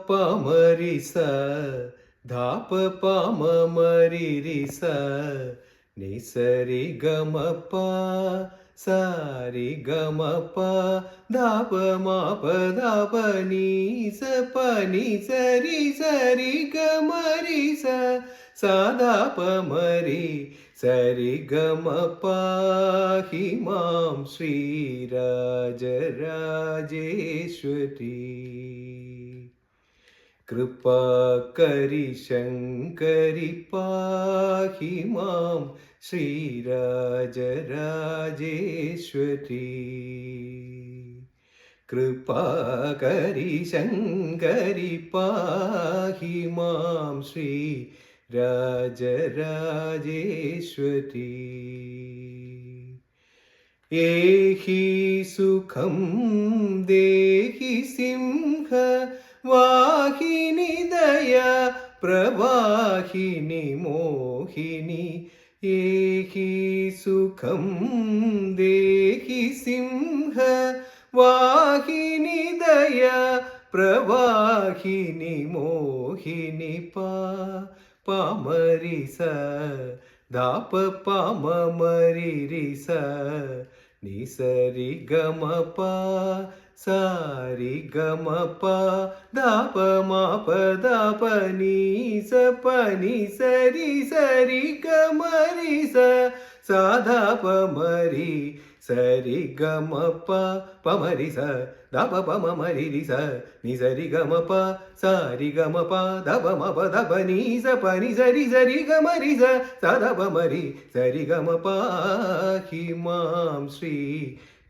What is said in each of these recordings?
പമരി സ ധാപ പമ മരി രി സ നി സരി ഗമ പ സാരി ഗമ പ ധാപ മാപ ധാപ നീ സ പ നി സരി സരി ഗമ രി സ സാധാ പമരി സരി ഗമ പാഹി മാം ശ്രീരാജരാജേശ്വരി കൃപാകരി ശങ്കരി പാഹി മാം ശ്രീരാജരാജേശ്വരി കൃപാകരി ശങ്കരി പാഹി മാം ശ്രീ രാജരാജേശ്വരി ഏഹി സുഖം ദേഹി സിംഹ വാഹിനി ദയ പ്രവാഹിനി മോഹിനി ഏഹി സുഖം ദേഹി സിംഹ വാഹിനി ദയ പ്രവാഹിനി മോഹിനി പമരി സ ധാപ പമ മരി രി സ നി സരി ഗമ പ സാരി ഗമ പ ധാപ മാപ ധാപ നീ സ പ നി സരി സരി ഗമ രി സ സാധാ പമരി സരി ഗമ പ പമരി സ ധപ പമ മരി രി സ നി സരി ഗമ പ സാരി ഗമ പ ധപ മപ ധപ നീ സ പ നി സരി സരി ഗമ രി സ സധ പമരി സരി ഗമ പാഹി മാം ശ്രീ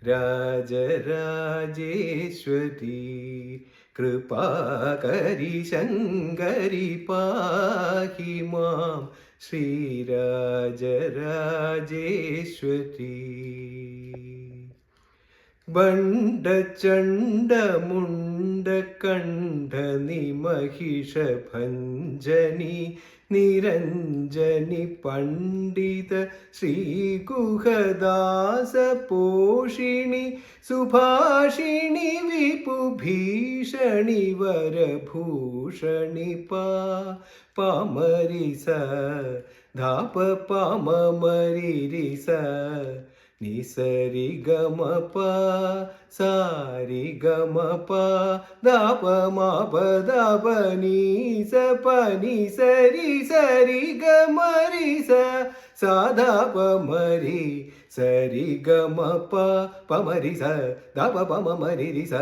രാജരാജേശ്വരി കൃപാകരി ശങ്കരി പാഹി മാം ശ്രീരാജരാജേശ്വരി ബണ്ഡ ചണ്ഡ മുണ്ട കണ്ഠ നിമഹിഷ ഭഞ്ജനി നിരഞ്ജനി പണ്ഡിത ശ്രീഗുഹദാസ പോഷിണി സുഭാഷിണി വിപുഭീഷണി വരഭൂഷണി പമരി സ ധാപ പമ മരി രി സ നി സരി ഗമ പ സാരി ഗമ പ ധാപ മാപ ധാപ നീ സ പ നി സരി സരി ഗമ രി സ സാധാ പമരി സരി ഗമ പ പമരി സ ധപ പമ മരി രി സ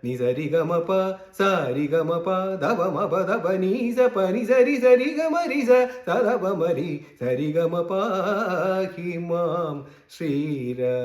നി സരി ഗമ പ സാരി ഗമ പ ധപ മപ ധപ നീ സ പ നി സരി സരി ഗമ രി സ സാധാ പമരി സരി ഗമ പാഹി മാം ശ്രീരാജരാജേശ്വരി